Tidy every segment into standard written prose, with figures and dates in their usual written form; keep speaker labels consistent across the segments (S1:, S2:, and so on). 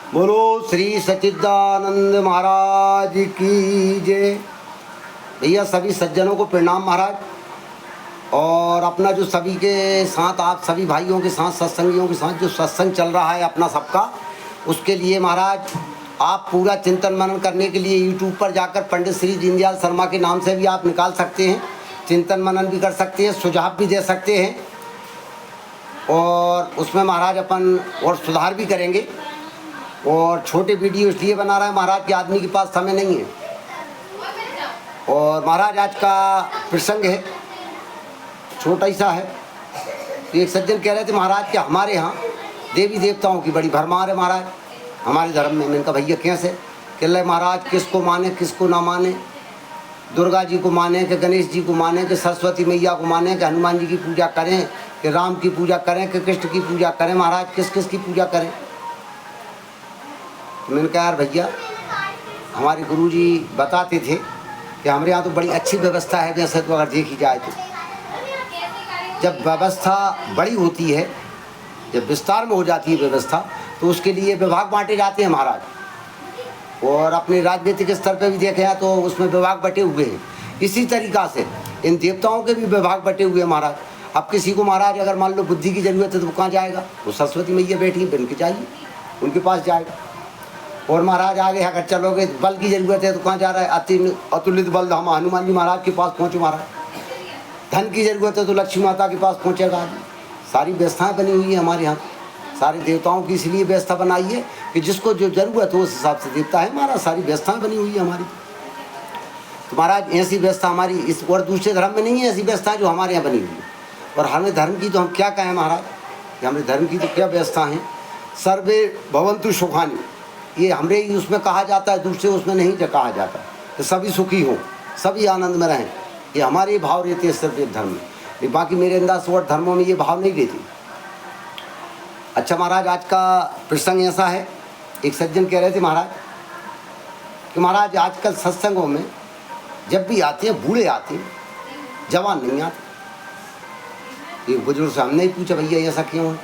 S1: बोलो श्री सच्चिदानंद महाराज की जय। भैया सभी सज्जनों को प्रणाम महाराज। और अपना जो सभी के साथ, आप सभी भाइयों के साथ, सत्संगियों के साथ जो सत्संग चल रहा है अपना सबका, उसके लिए महाराज आप पूरा चिंतन मनन करने के लिए यूट्यूब पर जाकर पंडित श्री दीनदयाल शर्मा के नाम से भी आप निकाल सकते हैं, चिंतन मनन भी कर सकते हैं, सुझाव भी दे सकते हैं। और उसमें महाराज अपन और सुधार भी करेंगे। और छोटे वीडियो इसलिए बना रहा है महाराज कि आदमी के पास समय नहीं है। और महाराज आज का प्रसंग है, छोटा ही सा है। तो एक सज्जन कह रहे थे महाराज कि हमारे यहाँ देवी देवताओं की बड़ी भरमार है महाराज हमारे धर्म में। मैंने कहा भैया कैसे? कह रहे महाराज किसको माने किसको ना माने, दुर्गा जी को माने कि गणेश जी को माने कि सरस्वती मैया को माने कि हनुमान जी की पूजा करें कि राम की पूजा करें कि कृष्ण की पूजा करें, महाराज किस किस की पूजा करें। तो मैंने कहा यार भैया हमारे गुरुजी बताते थे कि हमारे यहाँ तो बड़ी अच्छी व्यवस्था है। वैसे तो अगर देखी जाए तो जब व्यवस्था बड़ी होती है, जब विस्तार में हो जाती है व्यवस्था, तो उसके लिए विभाग बांटे जाते हैं महाराज। और अपने राजनीतिक स्तर पर भी देखे हैं तो उसमें विभाग बटे हुए हैं। इसी तरीक़ा से इन देवताओं के भी विभाग बटे हुए हैं महाराज। अब किसी को महाराज अगर मान लो बुद्धि की ज़रूरत है तो कहाँ जाएगा? वो सरस्वती मैया बैठी है, उनके चाहिए, उनके पास जाएगा। और महाराज आगे अगर चलोगे बल की ज़रूरत है तो कहाँ जा रहा है? अतुलित बल हम हनुमान जी महाराज के पास पहुँचो महाराज। धन की ज़रूरत है तो लक्ष्मी माता के पास पहुँचेगा आदमी। सारी व्यवस्थाएँ बनी हुई है हमारे यहाँ, सारे देवताओं की इसलिए व्यवस्था बनाई है कि जिसको जो ज़रूरत हो उस हिसाब से देवता है महाराज। सारी व्यवस्थाएँ बनी हुई है हमारी। तो महाराज ऐसी व्यवस्था हमारी इस और दूसरे धर्म में नहीं है, ऐसी व्यवस्था जो हमारे यहाँ बनी हुई है। और हमें धर्म की तो हम क्या कहें महाराज, कि हमें धर्म की तो क्या व्यवस्था है। सर्वे भवन्तु सुखानि, ये हमरे ही उसमें कहा जाता है, दूसरे उसमें नहीं कहा जाता। तो सभी सुखी हों, सभी आनंद में रहें, ये हमारे भाव रहते हैं सिर्फ एक धर्म में। बाकी मेरे अंदाज और धर्मों में ये भाव नहीं रहती। अच्छा महाराज आज का प्रसंग ऐसा है, एक सज्जन कह रहे थे महाराज कि महाराज आजकल सत्संगों में जब भी आते हैं बूढ़े आते हैं, जवान नहीं आते। एक बुजुर्ग से हमने ही पूछा भैया ऐसा क्यों है?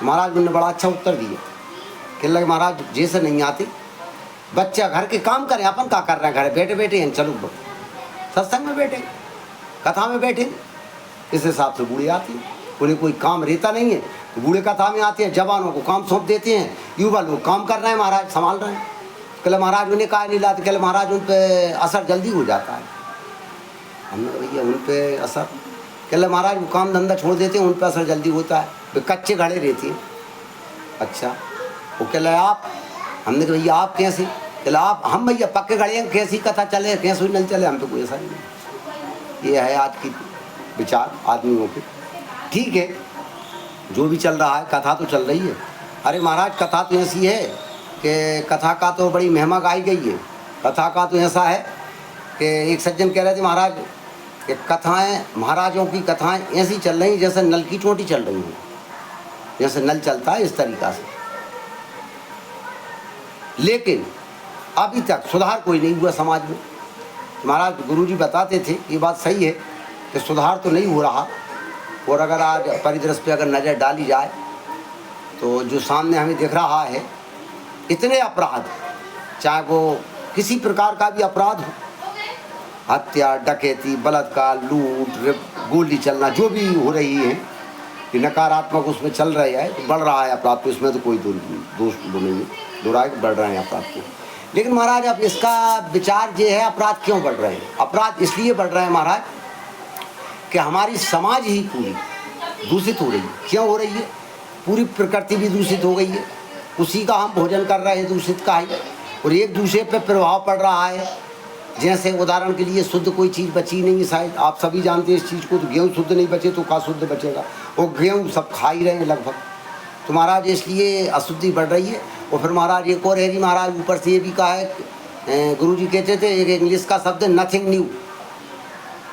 S1: महाराज उन्होंने बड़ा अच्छा उत्तर दिया। कह लगे महाराज जैसे नहीं आते, बच्चा घर के काम करें, अपन क्या कर रहे हैं, घर बैठे बैठे हैं, चलो सत्संग में बैठे, कथा में बैठे, इस हिसाब से बूढ़े आते हैं। उन्हें कोई काम रहता नहीं है तो बूढ़े कथा में आते हैं, जवानों को काम सौंप देते हैं, युवा लोग काम कर रहे हैं महाराज, संभाल रहे हैं। कल महाराज उन्हें कहा नहीं लाते, कल महाराज उन पर असर जल्दी हो जाता है। हमने भैया उन पर असर, कल महाराज वो काम धंधा छोड़ देते हैं, उन पर असर जल्दी होता है, वे कच्चे घड़े रहते हैं। अच्छा वो कह रहे आप, हमने कहा भैया आप कैसे? कह आप हम भैया पक्के घड़े हैं, कैसी कथा चले कैसे नहीं चले, हम तो कोई ऐसा नहीं। ये है आज की विचार आदमियों के। ठीक है जो भी चल रहा है, कथा तो चल रही है। अरे महाराज कथा तो ऐसी है कि कथा का तो बड़ी महिमा गाई गई है। कथा का तो ऐसा है कि एक सज्जन कह रहे थे महाराज कि कथाएँ, महाराजों की कथाएँ ऐसी चल रही जैसे नल की चोटी चल रही हैं, जैसे नल चलता है इस तरीक़ा से। लेकिन अभी तक सुधार कोई नहीं हुआ समाज में। महाराज गुरुजी बताते थे ये बात सही है कि सुधार तो नहीं हो रहा। और अगर आज परिदृश्य पे अगर नज़र डाली जाए तो जो सामने हमें दिख रहा है, इतने अपराध, चाहे वो किसी प्रकार का भी अपराध हो, हत्या, डकैती, बलात्कार, लूट, गोली चलना, जो भी हो रही है, कि नकारात्मक उसमें चल रही है, तो बढ़ रहा है अपराध। तो इसमें तो कोई दोष नहीं है, दोहराए बढ़ रहे हैं अपराध को। लेकिन महाराज अब इसका विचार ये है अपराध क्यों बढ़ रहे हैं? अपराध इसलिए बढ़ रहे हैं महाराज कि हमारी समाज ही पूरी दूषित हो रही है। क्यों हो रही है? पूरी प्रकृति भी दूषित हो गई है, उसी का हम भोजन कर रहे हैं, दूषित का ही। और एक दूसरे पर प्रभाव पड़ रहा है। जैसे उदाहरण के लिए शुद्ध कोई चीज़ बची नहीं है, शायद आप सभी जानते हैं इस चीज़ को। तो गेहूँ शुद्ध नहीं बचे तो क्या शुद्ध बचेगा? वो गेहूँ सब खा ही रहे हैं लगभग। तो महाराज इसलिए अशुद्धि बढ़ रही है। और फिर महाराज एक और है जी, महाराज ऊपर से ये भी कहा है, गुरुजी कहते थे एक इंग्लिश का शब्द है नथिंग न्यू।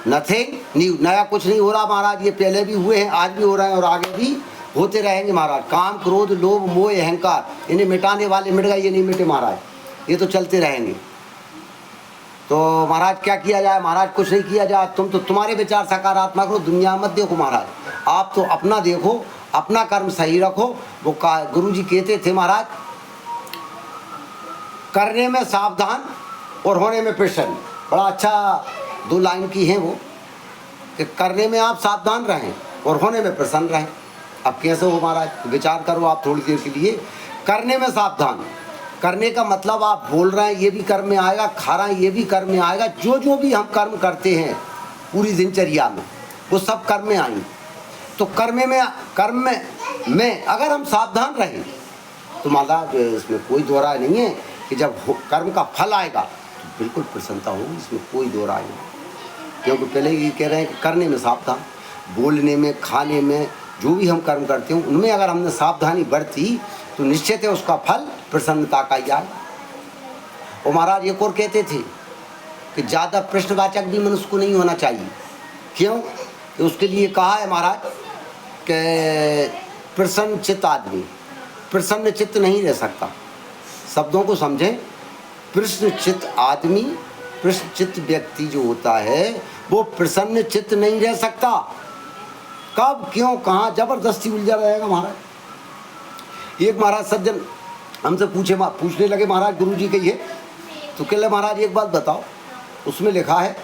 S1: नथिंग न्यू, नया कुछ नहीं हो रहा महाराज। ये पहले भी हुए हैं, आज भी हो रहे हैं और आगे भी होते रहेंगे महाराज। काम, क्रोध, लोभ, मोह, अहंकार, इन्हें मिटाने वाले मिट गए, ये नहीं मिटे महाराज, ये तो चलते रहेंगे। तो महाराज क्या किया जाए? महाराज कुछ नहीं किया जाए। तुम तो तुम्हारे विचार सकारात्मक हो, दुनिया मत देखो महाराज, आप तो अपना देखो, अपना कर्म सही रखो। वो गुरुजी कहते थे महाराज करने में सावधान और होने में प्रसन्न। बड़ा अच्छा 2 लाइन की है वो, कि करने में आप सावधान रहें और होने में प्रसन्न रहें। अब कैसे हो महाराज, विचार करो आप थोड़ी देर के लिए। करने में सावधान, करने का मतलब आप बोल रहे हैं ये भी कर्म में आएगा, खा रहे हैं ये भी कर्म में आएगा। जो जो भी हम कर्म करते हैं पूरी दिनचर्या में वो सब कर्म में आएंगे। तो कर्म में अगर हम सावधान रहें तो महाराज इसमें कोई दो राय नहीं है कि जब कर्म का फल आएगा तो बिल्कुल प्रसन्नता होगी, इसमें कोई दो राय नहीं। क्योंकि पहले ये कह रहे हैं कि करने में सावधान, बोलने में, खाने में, जो भी हम कर्म करते हैं उनमें अगर हमने सावधानी बरती तो निश्चित है उसका फल प्रसन्नता का ही आए। और महाराज एक और कहते थे कि ज़्यादा प्रश्नवाचक भी मनुष्य को नहीं होना चाहिए। क्यों? कि उसके लिए कहा है महाराज कि प्रसन्न चित्त आदमी प्रसन्न चित्त नहीं रह सकता। शब्दों को समझें, प्रसन्न चित्त आदमी, प्रसन्न चित्त व्यक्ति जो होता है वो प्रसन्न चित्त नहीं रह सकता। कब, क्यों, कहाँ, जबरदस्ती उलझा रहेगा महाराज। एक महाराज सज्जन हमसे पूछने लगे महाराज गुरु जी कहिए, तो कह ले महाराज एक बात बताओ, उसमें लिखा है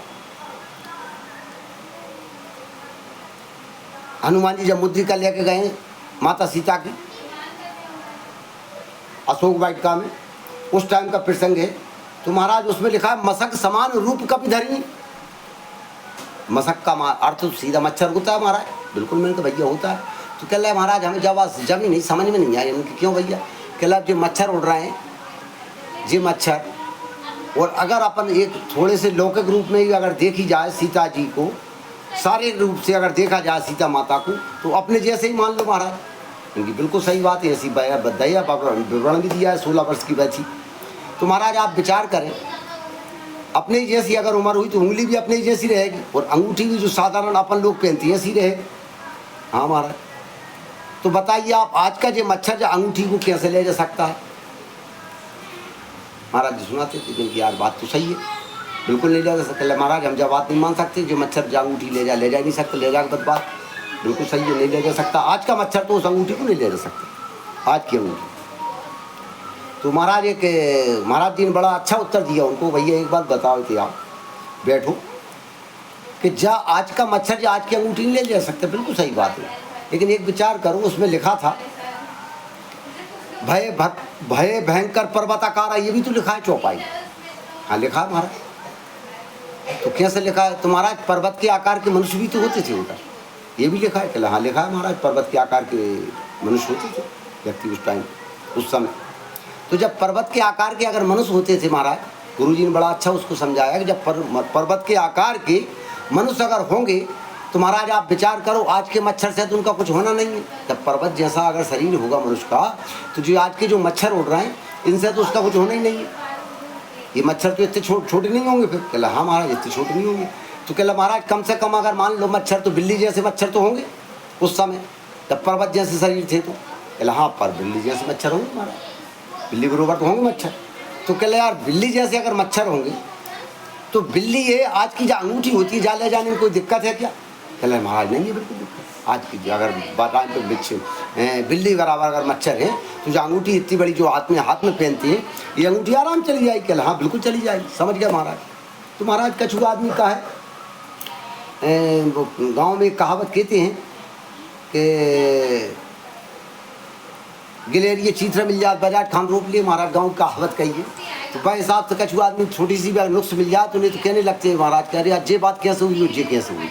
S1: हनुमान जी जब मुद्रिका लेके गए माता सीता की अशोक वाटिका में, उस टाइम का प्रसंग है। तो महाराज उसमें लिखा है मशक समान रूप कपि धरनी। मशक का अर्थ तो सीधा मच्छर होता है महाराज। बिल्कुल, मैंने कहा भैया होता है। तो कह रहा है महाराज हमें जब ही नहीं समझ में नहीं आया उनकी, क्यों भैया? कह रहा जो मच्छर उड़ रहे हैं जी मच्छर, और अगर अपन एक थोड़े से लौकिक रूप में ही अगर देखी जाए सीता जी को, शारीरिक रूप से अगर देखा जाए सीता माता को, तो अपने जैसे ही मान लो महाराज। इनकी बिल्कुल सही बात है, ऐसी दया विवरण भी दिया है 16 वर्ष की बैठी। तो महाराज आप विचार करें, अपने ही जैसी अगर उम्र हुई तो उंगली भी अपने ही जैसी रहेगी, और अंगूठी भी जो साधारण अपन लोग पहनती है ऐसी रहे। हाँ महाराज, तो बताइए आप आज का जो मच्छर जो अंगूठी को कैसे ले जा सकता है? महाराज जी सुनाते थे कि यार बात तो सही है, बिल्कुल नहीं ले जा सकते। महाराज हम जब बात नहीं मान सकते, जो मच्छर जो अंगूठी ले जा नहीं सकते, ले जाकर बात बिल्कुल सही है, नहीं ले जा सकता। आज का मच्छर तो उस अंगूठी को नहीं ले जा सकता, आज की अंगूठी। तो महाराज महाराज जी ने बड़ा अच्छा उत्तर दिया उनको, भैया एक बात बताओ थे आप बैठो कि आज का मच्छर जो आज की अंगूठी नहीं ले जा सकते, बिल्कुल सही बात है। लेकिन एक विचार करो, उसमें लिखा था भय भयंकर पर्वताकार, ये भी तो लिखा है चौपाई। हाँ लिखा है महाराज। तो कैसे लिखा है? तो महाराज पर्वत के आकार के मनुष्य भी तो होते थे उधर, ये भी लिखा है। कि हाँ लिखा है महाराज, पर्वत के आकार के मनुष्य होते थे व्यक्ति उस टाइम, उस समय। तो जब पर्वत के आकार के अगर मनुष्य होते थे महाराज, गुरुजी ने बड़ा अच्छा उसको समझाया कि जब पर्वत के आकार के मनुष्य अगर होंगे तो महाराज आप विचार करो, आज के मच्छर से तो उनका कुछ होना नहीं है। जब पर्वत जैसा अगर शरीर होगा मनुष्य का, तो जो आज के जो मच्छर उड़ रहे हैं इनसे तो उसका कुछ होना ही नहीं है। ये मच्छर तो इतने छोटे नहीं होंगे। फिर कहला हाँ महाराज इतने छोटे नहीं होंगे। तो कहला महाराज कम से कम अगर मान लो मच्छर तो बिल्ली जैसे मच्छर तो होंगे उस समय, जब पर्वत जैसे शरीर थे। तो कहला हाँ पर बिल्ली जैसे मच्छर होंगे महाराज, बिल्ली बरोबर तो होंगे मच्छर। तो कहला यार बिल्ली जैसे अगर मच्छर होंगे तो बिल्ली ये आज की जो अंगूठी होती है जा ले जाने में कोई दिक्कत है क्या? कहला महाराज नहीं है बिल्कुल दिक्कत। आज की अगर बताएं तो बिल्ली बराबर अगर मच्छर है तो जो अंगूठी इतनी बड़ी जो हाथ में पहनती है, ये अंगूठी आराम चली जाएगी। कहला हाँ बिल्कुल चली जाएगी। समझ गया महाराज। तो महाराज कछुआ आदमी का है, गाँव में एक कहावत कहते हैं कि गिलेरिए चीथरा मिल जात बाजार खान रोक लिए। महाराज गाँव की कहावत कही है। तो भाई साहब से कछुआ आदमी छोटी सी भी नुक्स मिल जाए तो नहीं तो कहने लगते हैं महाराज, कह रहे यार ये बात कैसे हुई, ये कैसे हुई?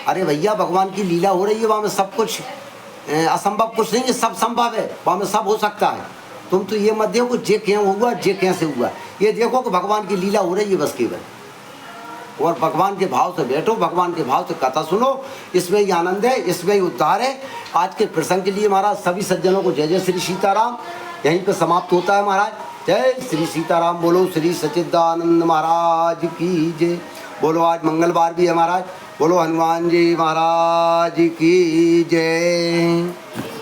S1: अरे भैया भगवान की लीला हो रही है, वहाँ में सब कुछ असंभव कुछ नहीं है, सब संभव है, वहाँ में सब हो सकता है। तुम तो ये मत देखो जे क्यों हुआ, जे कैसे हुआ, ये देखो कि भगवान की लीला हो रही है बस केवल। और भगवान के भाव से बैठो, भगवान के भाव से कथा सुनो, इसमें ही आनंद है, इसमें ही उद्धार है। आज के प्रसंग के लिए महाराज सभी सज्जनों को जय जय श्री सीताराम। यहीं पर समाप्त होता है महाराज। जय श्री सीताराम। बोलो श्री सच्चिदानंद महाराज की जय। बोलो आज मंगलवार भी है महाराज। बोलो हनुमान जी महाराज की जय।